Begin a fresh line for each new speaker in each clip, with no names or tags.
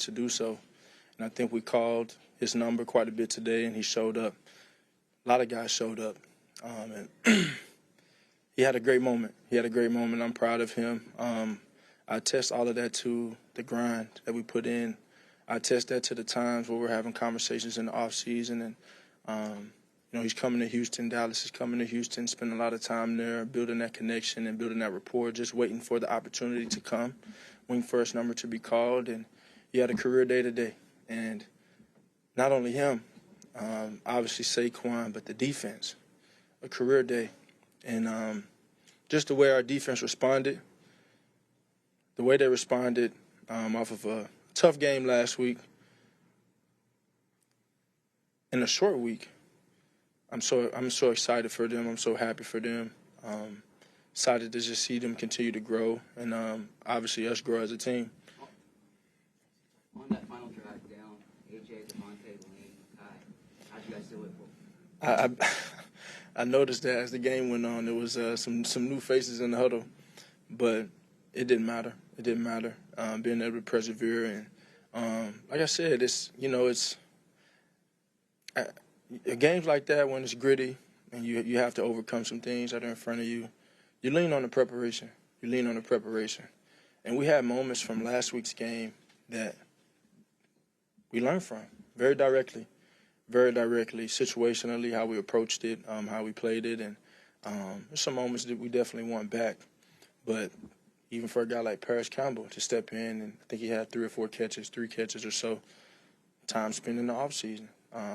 to do so. And I think we called his number quite a bit today, and he showed up. A lot of guys showed up. And he had a great moment. I'm proud of him. I attest all of that to the grind that we put in. I attest that to the times where we're having conversations in the offseason. And, he's coming to Houston. Dallas is coming to Houston, spending a lot of time there, building that connection and building that rapport, just waiting for the opportunity to come, waiting for his number to be called. And he had a career day today. And not only him, obviously Saquon, but the defense, a career day. And just the way our defense responded, the way they responded off of a tough game last week, in a short week, I'm so excited for them. I'm so happy for them. Excited to just see them continue to grow and obviously us grow as a team.
On that final drive down, AJ, Devontae, Lane, Kai, how'd you guys do it?
I noticed that as the game went on, there was some new faces in the huddle, but it didn't matter. Being able to persevere and like I said, games like that when it's gritty and you have to overcome some things that are in front of you. You lean on the preparation. And we had moments from last week's game that we learned from very directly, situationally, how we approached it, how we played it. And there's some moments that we definitely want back. But even for a guy like Paris Campbell to step in, and I think he had 3 catches or so, time spent in the offseason,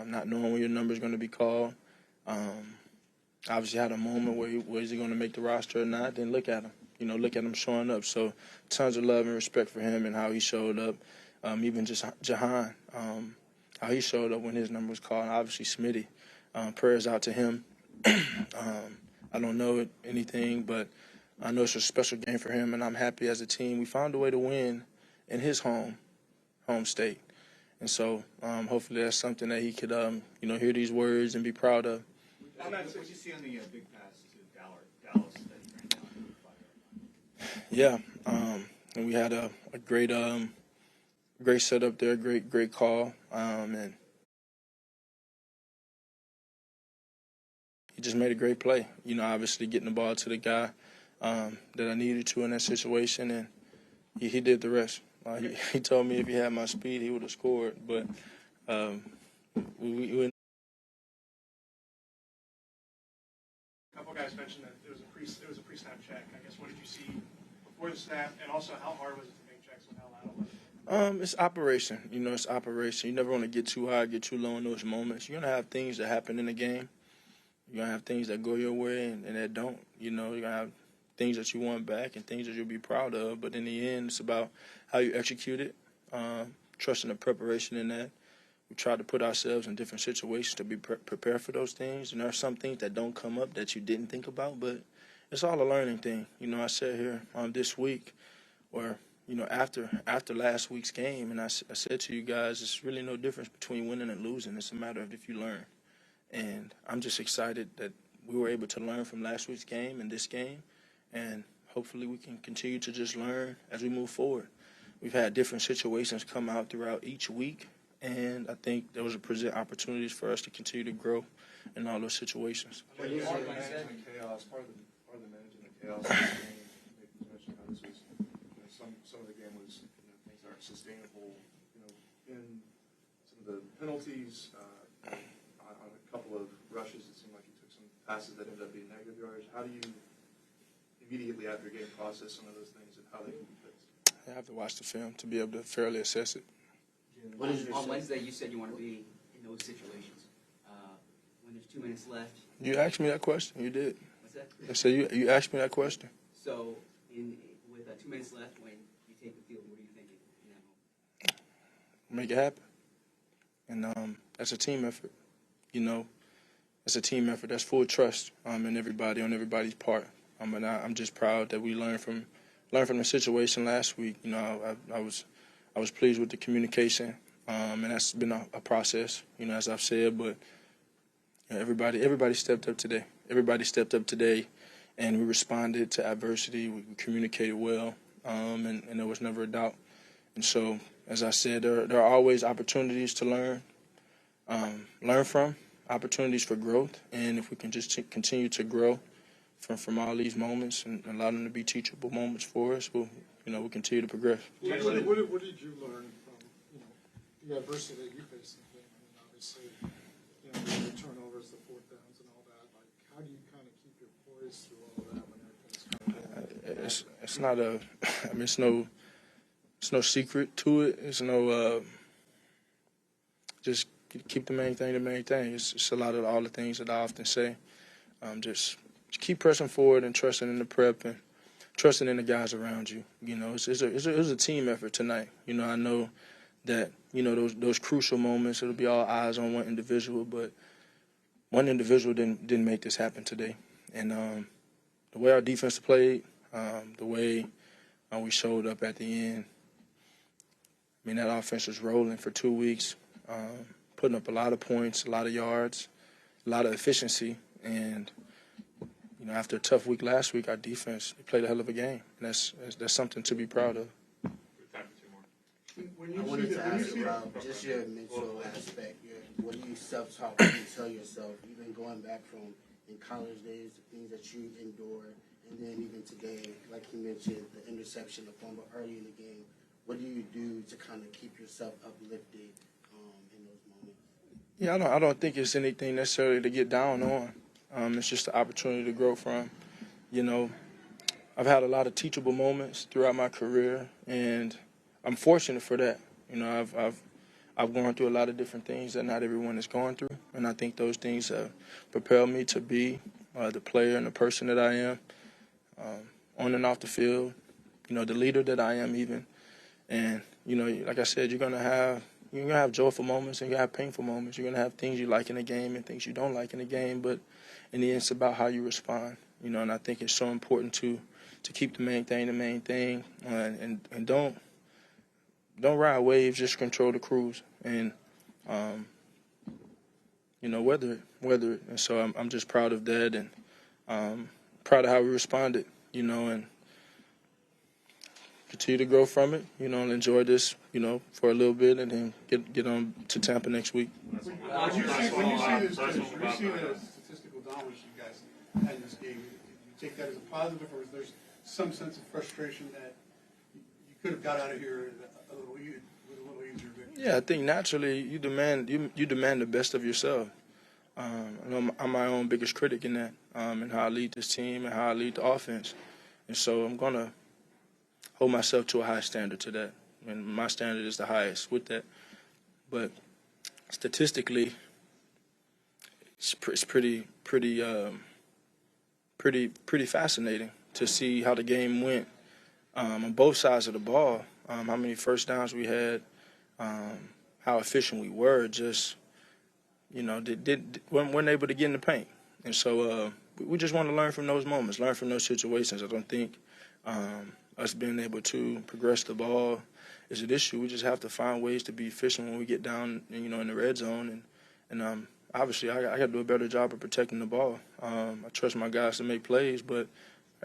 not knowing when your number is going to be called. Obviously had a moment where is he going to make the roster or not, then look at him. Look at him showing up. So tons of love and respect for him and how he showed up. Even just Jahan, how he showed up when his number was called. And obviously Smitty, prayers out to him. I don't know anything, but I know it's a special game for him, and I'm happy as a team. We found a way to win in his home state. And so hopefully that's something that he could, hear these words and be proud of.
On that, what you see on the big pass to Dallas that he ran down?
Yeah, and we had a great setup there, great call, and he just made a great play. Obviously getting the ball to the guy that I needed to in that situation, and he did the rest. He told me if he had my speed, he would have scored, but we
A couple guys mentioned that it was a pre-snap check. I guess, what did you see before the snap, and also how hard was it to make checks, and how loud was it?
It's operation. It's operation. You never want to get too high, get too low in those moments. You're going to have things that happen in the game. You're going to have things that go your way and that don't. You're going to have things that you want back and things that you'll be proud of. But in the end, it's about how you execute it, trusting the preparation in that. We try to put ourselves in different situations to be prepared for those things. And there are some things that don't come up that you didn't think about, but it's all a learning thing. I sat here this week where, after last week's game, and I said to you guys, it's really no difference between winning and losing. It's a matter of if you learn. And I'm just excited that we were able to learn from last week's game and this game, and hopefully we can continue to just learn as we move forward. We've had different situations come out throughout each week, and I think those will present opportunities for us to continue to grow in all those situations.
Part of the managing the chaos of the game, you mentioned how this was, some of the game was, things aren't sustainable, in some of the penalties, on a couple of rushes, it seemed like he took some passes that ended up being negative yards. How do you immediately after game process some of those things and how they can be fixed?
I have to watch the film to be able to fairly assess it.
On Wednesday, you said you want to be in those situations. When there's 2 minutes left.
You asked me that question. You did.
What's that?
I said you asked me that question.
So, with 2 minutes left, when you take the field, what are you thinking in that moment?
Make it happen. And that's a team effort. It's a team effort. That's full trust in everybody, on everybody's part. And I'm just proud that we learned from the situation last week. I was pleased with the communication, and that's been a process, as I've said. But everybody stepped up today. And we responded to adversity. We communicated well, and there was never a doubt. And so as I said, there are always opportunities to learn from, opportunities for growth, and if we can just continue to grow from all these moments and allow them to be teachable moments for us, we'll continue to progress.
What did you learn from the adversity that you faced in the game? I mean, obviously, the turnovers, the fourth downs, and all that. Like, how do you kind of keep your poise through all of that when everything's kind of
It's not a. I mean, it's no secret to it. It's no. Just keep the main thing the main thing. It's a lot of all the things that I often say. Just keep pressing forward and trusting in the prep and trusting in the guys around you. It was a team effort tonight. I know that those crucial moments, it'll be all eyes on one individual, but one individual didn't make this happen today. And the way our defense played, the way we showed up at the end, I mean, that offense was rolling for 2 weeks, putting up a lot of points, a lot of yards, a lot of efficiency. And, after a tough week last week, our defense played a hell of a game. And that's something to be proud of.
I wanted to ask about just your mental aspect. What do you self-talk when you tell yourself, even going back from in college days, the things that you endured, and then even today, like you mentioned, the interception, the fumble early in the game. What do you do to kind of keep yourself uplifted in those moments?
Yeah, I don't think it's anything necessarily to get down on. It's just an opportunity to grow from. I've had a lot of teachable moments throughout my career, and I'm fortunate for that. I've gone through a lot of different things that not everyone is going through, and I think those things have propelled me to be the player and the person that I am, on and off the field. The leader that I am even, and like I said, you're gonna have joyful moments and you're gonna have painful moments. You're gonna have things you like in the game and things you don't like in the game, but in the end, it's about how you respond. And I think it's so important to keep the main thing, and don't ride waves, just control the cruise, and weather it. And so I'm just proud of that, and proud of how we responded, and continue to grow from it, and enjoy this, for a little bit, and then get on to Tampa next week.
When you see the statistical dominance you guys had in this game, do you take that as a positive, or is there some sense of frustration that you could have got out of here with a little easier victory?
Yeah, I think naturally you demand the best of yourself. I'm my own biggest critic in that, and how I lead this team and how I lead the offense, and so I'm gonna hold myself to a high standard to that, and my standard is the highest with that. But statistically, it's pretty fascinating to see how the game went on both sides of the ball. How many first downs we had, how efficient we were. Just weren't able to get in the paint, and so we just want to learn from those moments, learn from those situations. I don't think us being able to progress the ball is an issue. We just have to find ways to be efficient when we get down, in the red zone. And obviously, I got to do a better job of protecting the ball. I trust my guys to make plays, but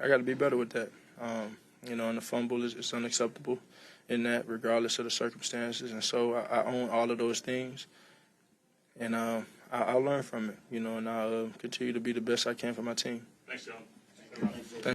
I got to be better with that. And the fumble is unacceptable in that, regardless of the circumstances. And so I own all of those things, and I'll learn from it, and I'll continue to be the best I can for my team.
Thanks, John.
Thank